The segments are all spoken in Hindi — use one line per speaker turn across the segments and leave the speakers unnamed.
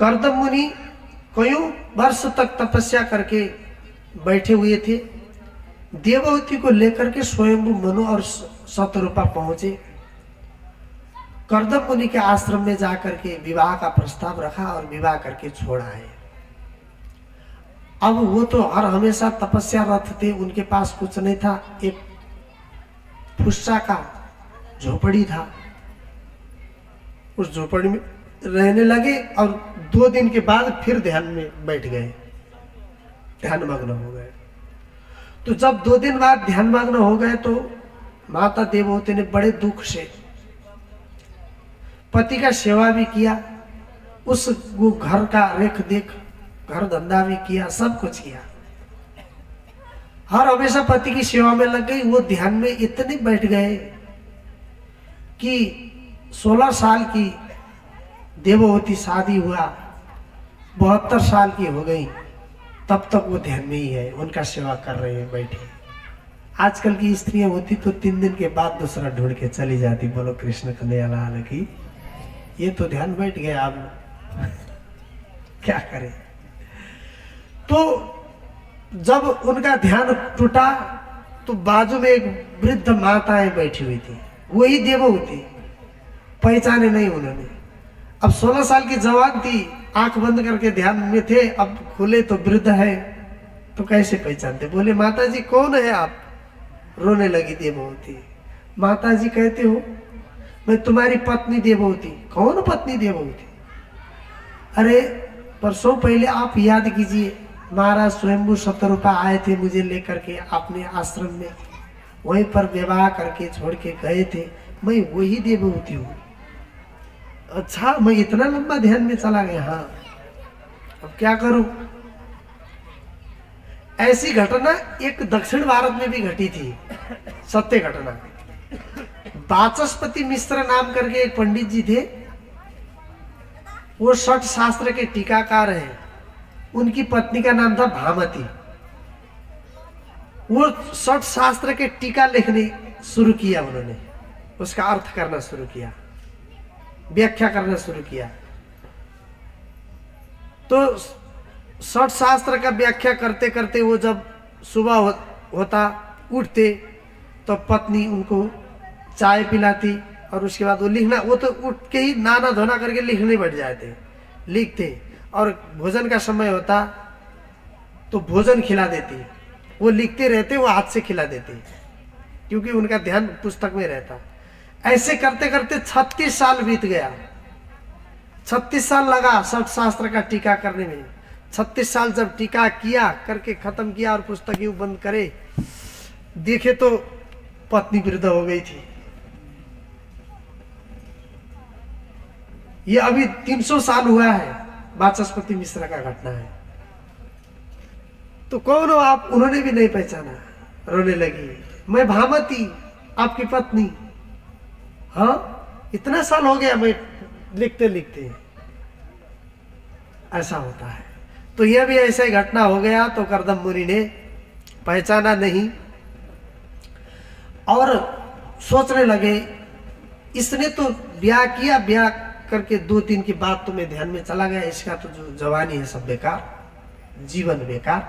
कर्दम मुनि कईयों वर्ष तक तपस्या करके बैठे हुए थे। देवहूति को लेकर के स्वयंभू मनु और शतरूपा पहुंचे। कर्दम मुनि के आश्रम में जाकर के विवाह का प्रस्ताव रखा और विवाह करके छोड़ा है। अब वो तो हर हमेशा तपस्या रत थे, उनके पास कुछ नहीं था, एक फुस्सा का झोपड़ी था। उस झोपड़ी में रहने लगे और 2 दिन के बाद फिर ध्यान में बैठ गए, ध्यान मग्न हो गए। तो जब 2 दिन बाद ध्यान मग्न हो गए तो माता देवहूति ने बड़े दुख से पति का सेवा भी किया, उस घर का रेख देख घर धंधा भी किया, सब कुछ किया, हर हमेशा पति की सेवा में लग गई। वो ध्यान में इतने बैठ गए कि 16 साल की देवहूति शादी हुआ, 72 साल की हो गई, तब तक वो ध्यान में ही है, उनका सेवा कर रहे हैं बैठे। आजकल की स्त्रियां होती तो 3 दिन के बाद दूसरा ढूंढ के चली जाती। बोलो कृष्ण कन्हैया लाल की। ये तो ध्यान बैठ गया, अब क्या करें। तो जब उनका ध्यान टूटा तो बाजू में एक वृद्ध माताएं बैठी हुई थी, वही देवहूति, पहचाने नहीं उन्होंने। अब 16 साल की जवान थी, आंख बंद करके ध्यान में थे, अब खुले तो वृद्ध है, तो कैसे पहचानते। बोले माता जी कौन है आप। रोने लगी देवहूति। माता जी कहते हो मैं तुम्हारी पत्नी देवहूति। कौन पत्नी देवहूति। अरे परसों पहले आप याद कीजिए, महाराज स्वयंभू शतरूपा आए थे मुझे लेकर के अपने आश्रम में, वहीं पर विवाह करके छोड़ के गए थे, मैं वही देवहूति हूँ। अच्छा, मैं इतना लंबा ध्यान में चला गया। हाँ, अब क्या करूं। ऐसी घटना एक दक्षिण भारत में भी घटी थी, सत्य घटना। वाचस्पति मिश्र नाम करके एक पंडित जी थे, वो 60 शास्त्र के टीकाकार हैं। उनकी पत्नी का नाम था भामती। वो 60 शास्त्र के टीका लिखने शुरू किया, उन्होंने उसका अर्थ करना शुरू किया, व्याख्या करना शुरू किया। तो 60 शास्त्र का व्याख्या करते करते वो जब सुबह होता उठते तो पत्नी उनको चाय पिलाती और उसके बाद वो लिखना, वो तो उठ के ही नहाना धोना करके लिखने बैठ जाते, लिखते। और भोजन का समय होता तो भोजन खिला देती, वो लिखते रहते, वो हाथ से खिला देते, क्योंकि उनका ध्यान पुस्तक में रहता। ऐसे करते करते 36 साल बीत गया। 36 साल लगा 60 शास्त्र का टीका करने में। 36 साल जब टीका किया, करके खत्म किया और पुस्तक यूं बंद करे, देखे तो पत्नी वृद्ध हो गई थी। ये अभी 300 साल हुआ है, वाचस्पति मिश्र का घटना है। तो कौन हो आप। उन्होंने भी नहीं पहचाना, रोने लगी। मैं भामती, आपकी पत्नी। हाँ, इतना साल हो गया मैं लिखते लिखते। ऐसा होता है। तो यह भी ऐसा ही घटना हो गया। तो कर्दम मुनि ने पहचाना नहीं और सोचने लगे, इसने तो ब्याह किया, ब्याह करके 2 दिन के बाद तो मैं ध्यान में चला गया, इसका तो जो जवानी है सब बेकार, जीवन बेकार।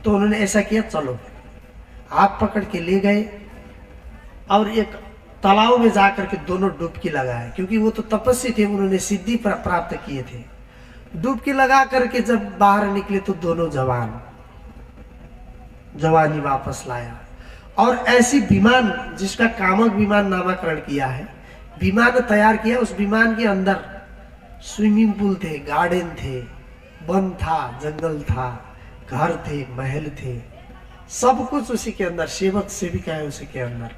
तो उन्होंने ऐसा किया, चलो हाथ पकड़ के ले गए और एक तालाब में जाकर के दोनों डुबकी लगाए, क्योंकि वो तो तपस्वी थे, उन्होंने सिद्धि प्राप्त किए थे। डुबकी लगा करके जब बाहर निकले तो दोनों जवानी वापस लाया। और ऐसी विमान, जिसका कामक विमान नामकरण किया है, विमान तैयार किया। उस विमान के अंदर स्विमिंग पूल थे, गार्डन थे, वन था, जंगल था, घर थे, महल थे, सब कुछ उसी के अंदर, सेवक सेविका है उसी के अंदर।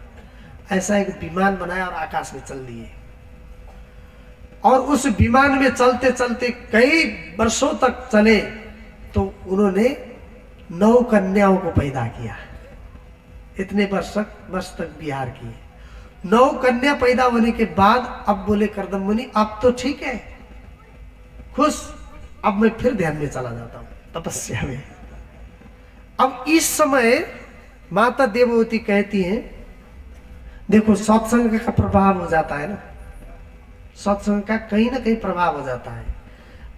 ऐसा एक विमान बनाया और आकाश में चल दिए। और उस विमान में चलते चलते कई वर्षों तक चले तो उन्होंने 9 कन्याओं को पैदा किया। इतने वर्ष तक विहार किए। 9 कन्या पैदा होने के बाद अब बोले कर्दम मुनि, अब तो ठीक है, खुश, अब मैं फिर ध्यान में चला जाता हूं, तपस्या में। अब इस समय माता देवहूति कहती हैं, देखो सत्संग का प्रभाव हो जाता है ना, सत्संग का कहीं ना कहीं प्रभाव हो जाता है।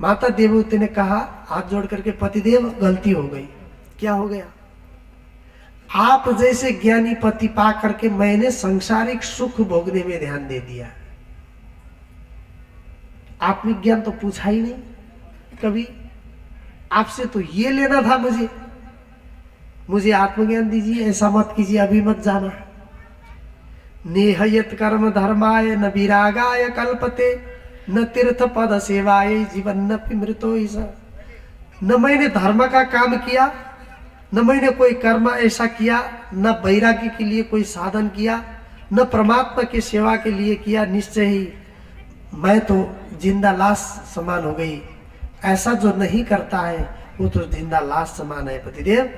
माता देवहूति ने कहा हाथ जोड़ करके, पतिदेव गलती हो गई। क्या हो गया? आप जैसे ज्ञानी पति पा करके मैंने सांसारिक सुख भोगने में ध्यान दे दिया। आत्मिक ज्ञान तो पूछा ही नहीं कभी। आपसे तो ये लेना था मुझे आत्मज्ञान दीजिए, ऐसा मत कीजिए, अभी मत जाना। नेहयत कर्म धर्माय न विरागाय कल्पते न तीर्थ पद सेवाय जीवन न मृतो ईसा। न मैंने धर्म का काम किया, न मैंने कोई कर्म ऐसा किया, न वैराग्य के लिए कोई साधन किया, न परमात्मा की सेवा के लिए किया। निश्चय ही मैं तो जिंदा लाश समान हो गई। ऐसा जो नहीं करता है वो तो जिंदा लाश समान है। पतिदेव,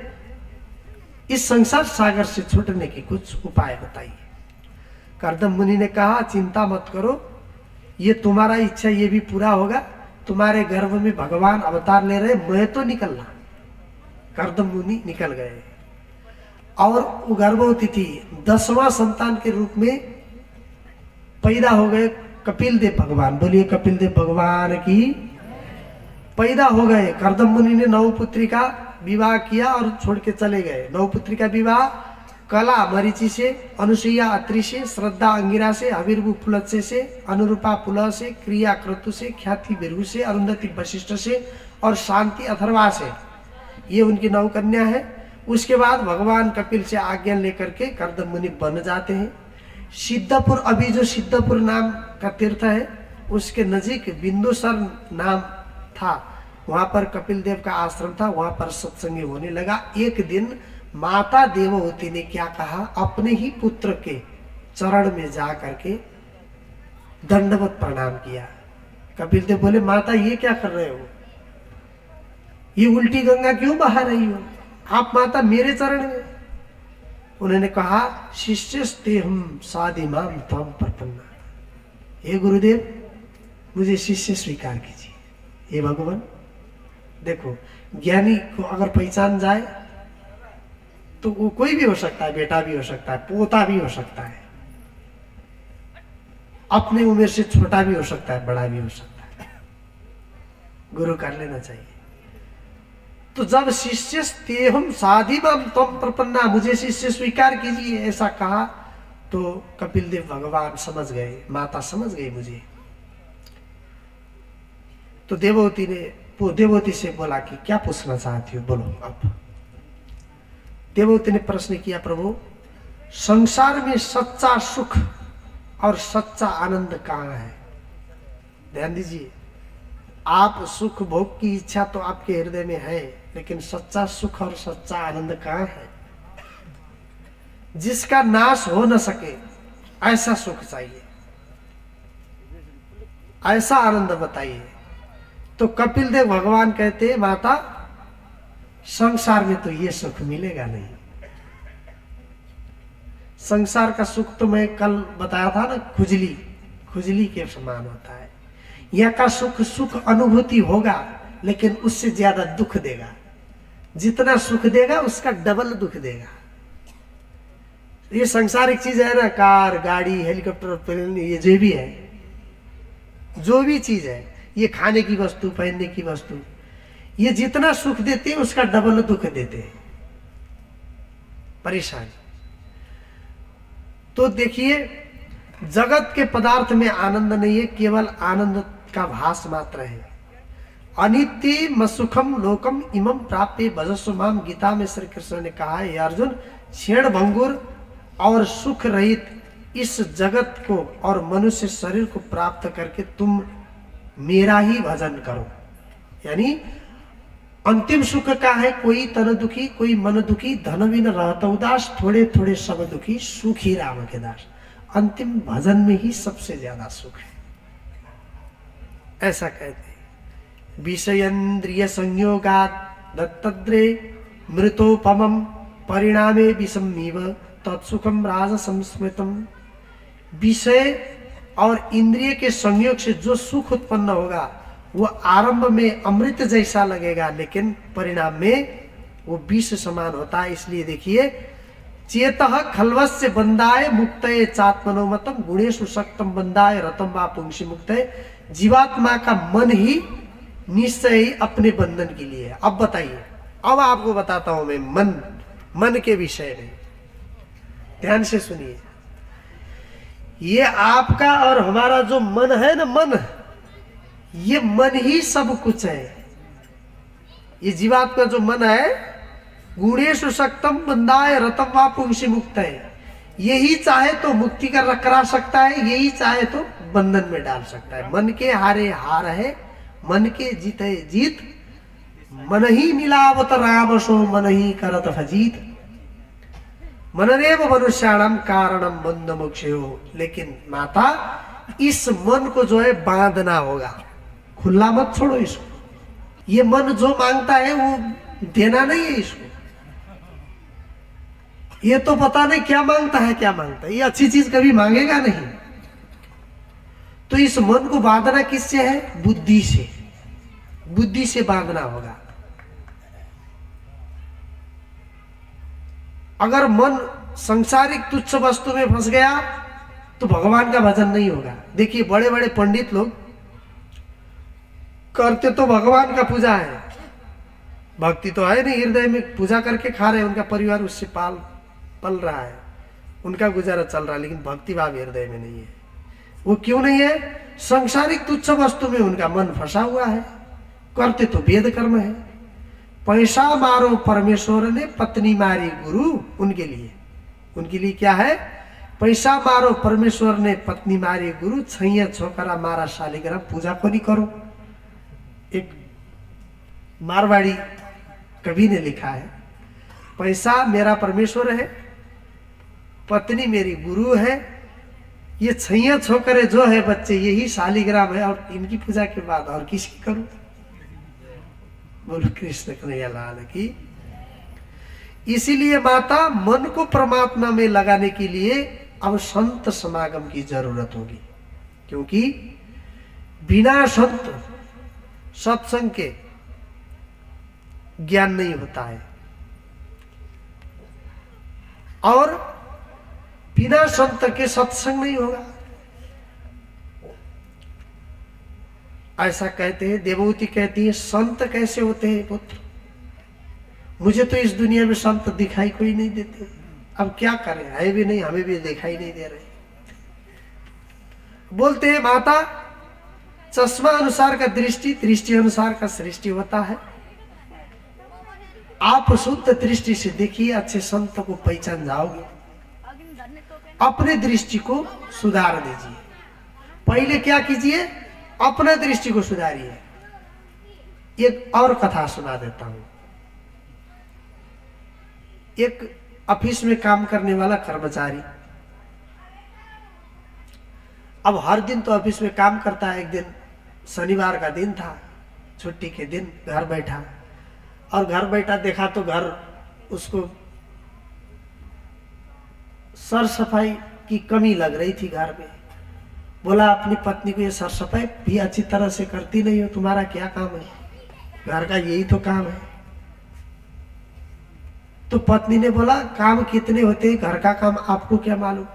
इस संसार सागर से छूटने की कुछ उपाय बताइए। कर्दम मुनि ने कहा, चिंता मत करो, ये तुम्हारा इच्छा ये भी पूरा होगा। तुम्हारे गर्भ में भगवान अवतार ले रहे, मैं तो निकलना। कर्दम मुनि निकल गए और वो गर्भवती थी। 10वां संतान के रूप में पैदा हो गए कपिल देव भगवान। बोलिए कपिल देव भगवान की। पैदा हो गए। कर्दम मुनि ने नवपुत्री का विवाह किया और छोड़ के चले गए। नवपुत्री का विवाह कला मरीचि से, अनुसुईया अत्रि से, श्रद्धा अंगिरा से, हविर्भु पुलत्स्य से, अनुरूपा पुलह से, क्रिया क्रतु से, ख्याति बिरहु से, अरुंधति वशिष्ठ से और शांति अथर्वा से। ये उनकी नौ कन्या है। उसके बाद भगवान कपिल से आज्ञा लेकर के कर्दम मुनि बन जाते हैं। सिद्धपुर, अभी जो सिद्धपुर नाम का तीर्थ है उसके नजीक बिंदुसर नाम था, वहां पर कपिल देव का आश्रम था। वहां पर सत्संग होने लगा। एक दिन माता देवहूति ने क्या कहा, अपने ही पुत्र के चरण में जा करके दंडवत प्रणाम किया। कपिल देव बोले, माता ये क्या कर रहे हो? ये उल्टी गंगा क्यों बहा रही हो? आप माता मेरे चरण में। उन्होंने कहा, शिष्यस्ते हम साधिमाम त्वं प्रपन्ना। हे गुरुदेव, मुझे शिष्य स्वीकार कीजिए। हे भगवान, देखो ज्ञानी को अगर पहचान जाए तो वो कोई भी हो सकता है, बेटा भी हो सकता है, पोता भी हो सकता है, अपने उम्र से छोटा भी हो सकता है, बड़ा भी हो सकता है। गुरु कर लेना चाहिए। तो जब शिष्य तेहम साधिमाम त्वं प्रपन्ना, मुझे शिष्य स्वीकार कीजिए, ऐसा कहा तो कपिल देव भगवान समझ गए, माता समझ गई मुझे। तो देवहूति से बोला कि क्या पूछना चाहती हो, बोलो अब। देवहूति ने प्रश्न किया, प्रभु संसार में सच्चा सुख और सच्चा आनंद कहाँ है? ध्यान दीजिए, आप सुख भोग की इच्छा तो आपके हृदय में है, लेकिन सच्चा सुख और सच्चा आनंद कहाँ है? जिसका नाश हो न सके ऐसा सुख चाहिए, ऐसा आनंद बताइए। तो कपिल देव भगवान कहते, माता संसार में तो ये सुख मिलेगा नहीं। संसार का सुख तो मैं कल बताया था ना, खुजली के समान होता है। यह का सुख अनुभूति होगा, लेकिन उससे ज्यादा दुख देगा। जितना सुख देगा उसका डबल दुख देगा। ये सांसारिक चीज है ना, कार, गाड़ी, हेलीकॉप्टर, प्लेन, ये जो भी है, जो भी चीज है, ये खाने की वस्तु, पहनने की वस्तु, ये जितना सुख देते हैं उसका डबल दुख देते हैं, परेशानी। तो देखिए, जगत के पदार्थ में आनंद नहीं है, केवल आनंद का भास मात्र है। अनित्य मसुखम लोकम इमं प्राप्य भजस्व माम। गीता में श्री कृष्ण ने कहा है, अर्जुन, क्षीण भंगुर और सुख रहित इस जगत को और मनुष्य शरीर को प्राप्त करके तुम मेरा ही भजन करो। यानी अंतिम सुख का है, कोई तन दुखी, कोई मन दुखी, धन बिन रहता उदास, थोड़े थोड़े सब दुखी, सुखी राम के दास। अंतिम भजन में ही सबसे ज्यादा सुख है, ऐसा कहते हैं। विषयेन्द्रिय संयोगात् दत्तद्रे मृतोपमं परिणामे विषमीव तत्सुखम राजसं स्मृतम्। विषय और इंद्रिय के संयोग से जो सुख उत्पन्न होगा वो आरंभ में अमृत जैसा लगेगा, लेकिन परिणाम में वो विष समान होता है। इसलिए देखिए, चेतः खल्वस्य बंदाय मुक्तये चात्मनोमतम गुणेषु सक्तम बंदाय रतम वा पुंसी मुक्तये। जीवात्मा का मन ही निश्चय ही अपने बंधन के लिए है। अब बताइए, अब आपको बताता हूं मैं मन के विषय में, ध्यान से सुनिए। ये आपका और हमारा जो मन है ना, मन, ये मन ही सब कुछ है। ये जीवात्मा जो मन है, गुणेषु सक्तम बंधाय रतम वा पुंसी मुक्त है। यही चाहे तो मुक्ति करा सकता है, यही चाहे तो बंधन में डाल सकता है। मन के हारे हार है, मन के जीते जीत। मन ही मिलावत राम सो मन ही करत फजीत। मनरेव मनुष्याणाम कारणम बंध मोक्षयो। लेकिन माता, इस मन को जो है बांधना होगा, खुला मत छोड़ो इसको। ये मन जो मांगता है वो देना नहीं है इसको। ये तो पता नहीं क्या मांगता है, क्या मांगता है। ये अच्छी चीज कभी मांगेगा नहीं। तो इस मन को बांधना किससे है? बुद्धि से। बुद्धि से बांधना होगा। अगर मन सांसारिक तुच्छ वस्तु में फंस गया तो भगवान का भजन नहीं होगा। देखिए, बड़े बड़े पंडित लोग करते तो भगवान का पूजा है, भक्ति तो है नहीं, हृदय में पूजा करके खा रहे हैं, उनका परिवार उससे पल रहा है, उनका गुजारा चल रहा है, लेकिन भक्ति भाव हृदय में नहीं है। वो क्यों नहीं है? सांसारिक तुच्छ वस्तु में उनका मन फंसा हुआ है। करते तो वेद कर्म है। पैसा मारो परमेश्वर ने, पत्नी मारी गुरु। उनके लिए क्या है? पैसा मारो परमेश्वर ने, पत्नी मारी गुरु। छैया छोकरा मारा शालिग्राम, पूजा को नहीं करो। एक मारवाड़ी कवि ने लिखा है, पैसा मेरा परमेश्वर है, पत्नी मेरी गुरु है, ये छैया छोकरे जो है बच्चे, यही शालिग्राम है, और इनकी पूजा के बाद और किसकी करूं? बोलो कृष्ण कन्हैया लाल की। इसीलिए माता, मन को परमात्मा में लगाने के लिए अब संत समागम की जरूरत होगी, क्योंकि बिना संत सत्संग के ज्ञान नहीं होता है, और बिना संत के सत्संग नहीं होगा। ऐसा कहते हैं, देवहूति कहती है, संत कैसे होते हैं पुत्र? मुझे तो इस दुनिया में संत दिखाई कोई नहीं देते। अब क्या करें, है भी नहीं, हमें भी दिखाई नहीं दे रहे। बोलते हैं माता, चश्मा अनुसार का दृष्टि, दृष्टि अनुसार का सृष्टि होता है। आप शुद्ध दृष्टि से देखिए, अच्छे संत को पहचान जाओगे। अपने दृष्टि को सुधार दीजिए। पहले क्या कीजिए? अपने दृष्टि को सुधारिए। एक और कथा सुना देता हूं। एक ऑफिस में काम करने वाला कर्मचारी, अब हर दिन तो ऑफिस में काम करता है। एक दिन शनिवार का दिन था, छुट्टी के दिन, घर बैठा, और घर बैठा देखा तो घर उसको सर सफाई की कमी लग रही थी घर में। बोला अपनी पत्नी को, ये सर सफाई भी अच्छी तरह से करती नहीं हो, तुम्हारा क्या काम है? घर का यही तो काम है। तो पत्नी ने बोला, काम कितने होते हैं, घर का काम आपको क्या मालूम?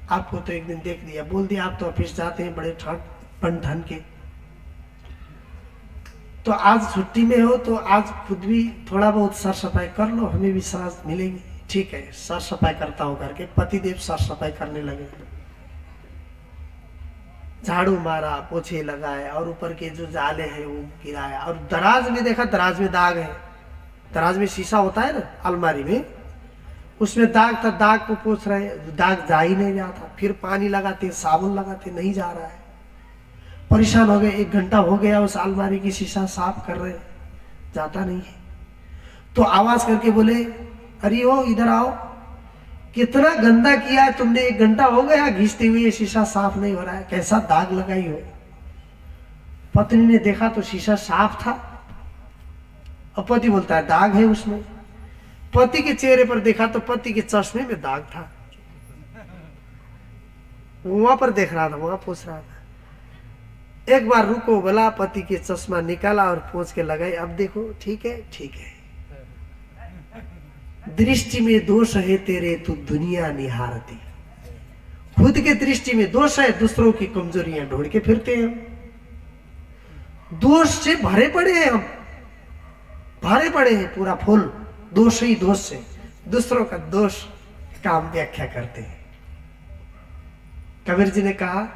आपको तो एक दिन देख लिया, बोल दिया आप तो ऑफिस जाते हैं बड़े ठन ठन के, तो आज छुट्टी में हो तो आज खुद भी थोड़ा बहुत सर सफाई कर लो, हमें भी सांस मिलेगी। ठीक है, सर सफाई करता हूं करके पतिदेव सर सफाई करने लगे। झाड़ू मारा, पोछे लगाए, और ऊपर के जो जाले हैं वो गिराया, और दराज में देखा, दराज में दाग है। दराज में शीशा होता है ना अलमारी में, उसमें दाग था। दाग को पोछ रहे, दाग जा ही नहीं रहा था। फिर पानी लगाते, साबुन लगाते, नहीं जा रहा है। परेशान हो गए। 1 घंटा हो गया, उस अलमारी की शीशा साफ कर रहे, जाता नहीं है। तो आवाज करके बोले, अरे ओ इधर आओ, कितना गंदा किया है तुमने, 1 घंटा हो गया घिसते हुए, शीशा साफ नहीं हो रहा है, कैसा दाग लगाई हो? पत्नी ने देखा तो शीशा साफ था, और पति बोलता है दाग है उसमें। पति के चेहरे पर देखा तो पति के चश्मे में दाग था। वहां पर देख रहा था, वहां पूछ रहा था। एक बार रुको बोला, पति के चश्मा निकाला और पोंछ के लगाई। अब देखो ठीक है, ठीक है। दृष्टि में दोष है तेरे, तू दुनिया निहारती। खुद के दृष्टि में दोष है, दूसरों की कमजोरियां ढूंढ के फिरते हैं। दोष से भरे पड़े हैं हम, भरे पड़े हैं पूरा फुल दोष ही दोष से, दूसरों का दोष का हम व्याख्या करते हैं। कबीर जी ने कहा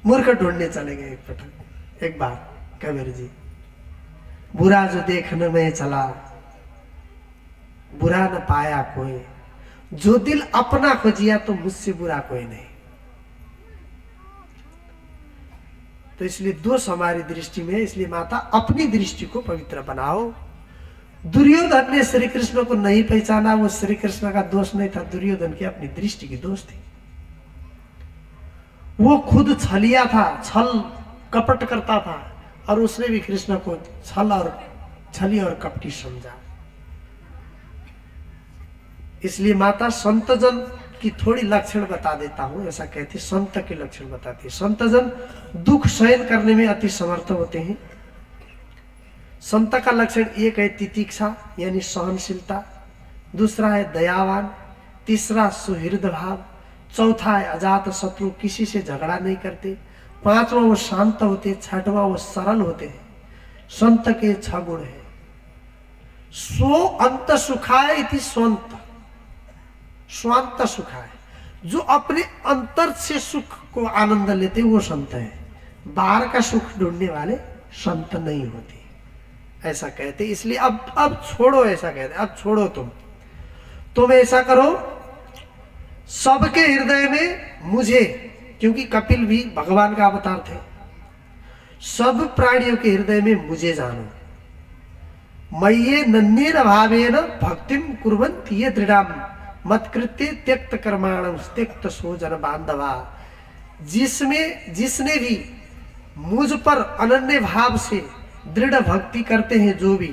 मूर्ख ढूंढने चले गए एक बार कबीर जी, बुरा जो देखने में चला बुरा न पाया कोई, जो दिल अपना खोजिया तो मुझसे बुरा कोई नहीं। तो इसलिए दोष हमारी दृष्टि में, इसलिए माता अपनी दृष्टि को पवित्र बनाओ। दुर्योधन ने श्री कृष्ण को नहीं पहचाना, वो श्री कृष्ण का दोष नहीं था, दुर्योधन की अपनी दृष्टि की दोष थी। वो खुद छलिया था, छल कपट करता था, और उसने भी कृष्ण को छली और कपटी समझा। इसलिए माता संतजन की थोड़ी लक्षण बता देता हूं। ऐसा कहती, संत के लक्षण बताती है। संतजन दुख सहन करने में अति समर्थ होते हैं। संत का लक्षण एक है तितिक्षा यानी सहनशीलता, दूसरा है दयावान, तीसरा सुहृद भाव, चौथा है अजात शत्रु, किसी से झगड़ा नहीं करते, पांचवा वो शांत होते, छठवां वो सरल होते हैं। संत के 6 गुण है। सो अंत सुखाय इति स्वंत, स्वांत सुखाय, जो अपने अंतर से सुख को आनंद लेते वो संत है। बाहर का सुख ढूंढने वाले संत नहीं होते, ऐसा कहते। इसलिए अब छोड़ो, ऐसा कहते, अब छोड़ो तुम ऐसा करो, सबके हृदय में मुझे, क्योंकि कपिल भी भगवान का अवतार थे, सब प्राणियों के हृदय में मुझे जानो। मय्ये नन्हेर भावेन भक्तिम कुर्वन्ति ये दृढ़ाम मत्कृत्य त्यक्त कर्माणम त्यक्त सोजन बांधवा। जिसने भी मुझ पर अनन्य भाव से दृढ़ भक्ति करते हैं, जो भी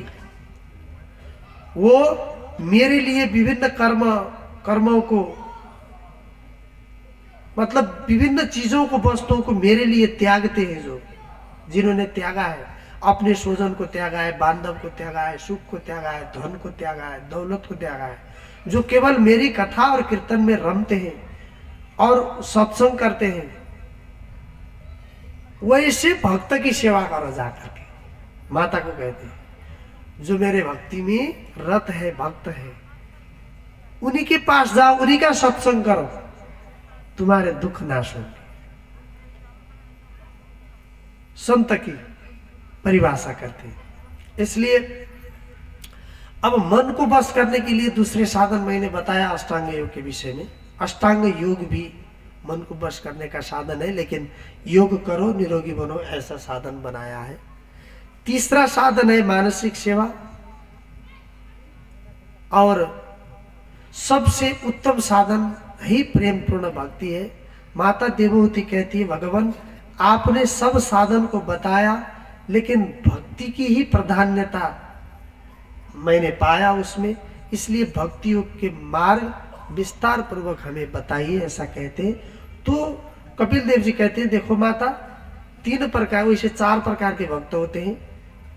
वो मेरे लिए विभिन्न कर्मों को, मतलब विभिन्न चीजों को, वस्तुओं को मेरे लिए त्यागते हैं, जो जिन्होंने त्यागा है, अपने स्वजन को त्यागा है, बांधव को त्यागा है, सुख को त्यागा है, धन को त्यागा है, दौलत को त्यागा है, जो केवल मेरी कथा और कीर्तन में रमते हैं और सत्संग करते हैं, वैसे भक्त की सेवा करो जाकर के। माता को कहते हैं जो मेरे भक्ति में रत है, भक्त है, उन्हीं के पास जाओ, उन्हीं का सत्संग करो, तुम्हारे दुख नाश होंगे। संत की परिभाषा करते हैं। इसलिए अब मन को बस करने के लिए दूसरे साधन मैंने बताया अष्टांग योग के विषय में। अष्टांग योग भी मन को बस करने का साधन है, लेकिन योग करो निरोगी बनो ऐसा साधन बनाया है। तीसरा साधन है मानसिक सेवा, और सबसे उत्तम साधन ही प्रेम पूर्ण भक्ति है। माता देवहूति कहती है, भगवान आपने सब साधन को बताया, लेकिन भक्ति की ही प्राधान्यता मैंने पाया उसमें, इसलिए भक्ति योग के मार्ग विस्तार पूर्वक हमें बताइए, ऐसा कहते हैं। तो कपिल देव जी कहते हैं, देखो माता 3 प्रकार, वैसे 4 प्रकार के भक्त होते हैं,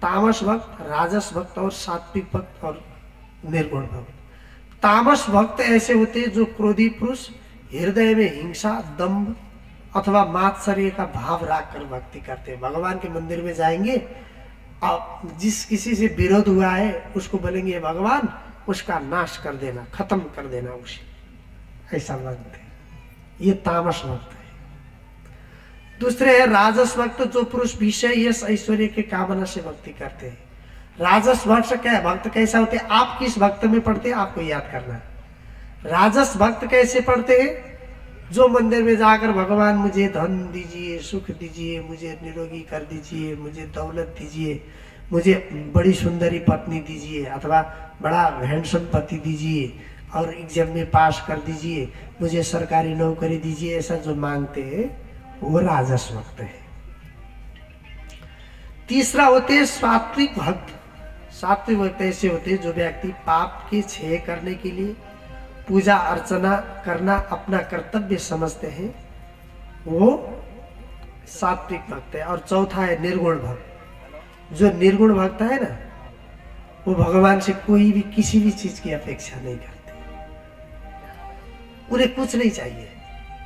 तामस भक्त, राजस भक्त और सात्विक भक्त और निर्गुण भक्त। तामस भक्त ऐसे होते हैं जो क्रोधी पुरुष हृदय में हिंसा, दंभ अथवा मात्सर्य का भाव रख कर भक्ति करते हैं। भगवान के मंदिर में जाएंगे, आप जिस किसी से विरोध हुआ है उसको बोलेंगे भगवान उसका नाश कर देना, खत्म कर देना उसे, ऐसा भक्त है। ये तामस भक्त है। दूसरे है राजस भक्त, जो पुरुष विषय यश ऐश्वर्य के कामना से भक्ति करते हैं। राजस भक्त क्या है, भक्त कैसा होते हैं, आप किस भक्त में पढ़ते हैं आपको याद करना है। राजस भक्त कैसे पढ़ते हैं, जो मंदिर में जाकर भगवान मुझे धन दीजिए, सुख दीजिए, मुझे निरोगी कर दीजिए, मुझे दौलत दीजिए, मुझे बड़ी सुंदरी पत्नी दीजिए, अथवा बड़ा हैंडसम पति दीजिए, और एग्जाम में पास कर दीजिए, मुझे सरकारी नौकरी दीजिए, ऐसा जो मांगते हैं वो राजस भक्त है। तीसरा होते हैं सात्विक भक्त। सात्विक भक्त ऐसे होते हैं जो व्यक्ति पाप के क्षय करने के लिए पूजा अर्चना करना अपना कर्तव्य समझते हैं, वो सात्विक भक्त है। और चौथा है निर्गुण भक्त। जो निर्गुण भक्त है ना, वो भगवान से कोई भी किसी भी चीज की अपेक्षा नहीं करते, उन्हें कुछ नहीं चाहिए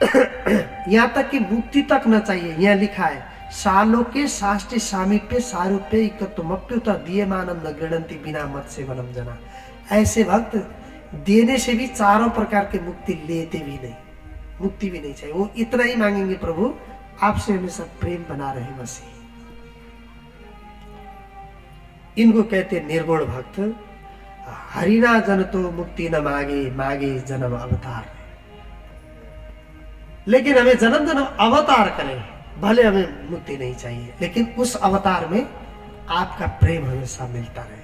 यहाँ तक कि मुक्ति तक न चाहिए। यहाँ लिखा है सालोके साष्टि सामीप्य सारूप्य इकत्वमप्युत दीयमानं न गृह्णन्ति बिना मत सेवनम जना। ऐसे भक्त देने से भी चारों प्रकार के मुक्ति लेते भी नहीं, मुक्ति भी नहीं चाहिए। वो इतना ही मांगेंगे, प्रभु आपसे हमेशा प्रेम बना रहे मसीह। इनको कहते निर्गुण भक्त। हरिना जन तो मुक्ति न मांगे, मांगे जन्म अवतार। लेकिन हमें जन्म जन्म अवतार करें, भले हमें मुक्ति नहीं चाहिए, लेकिन उस अवतार में आपका प्रेम हमेशा मिलता रहे।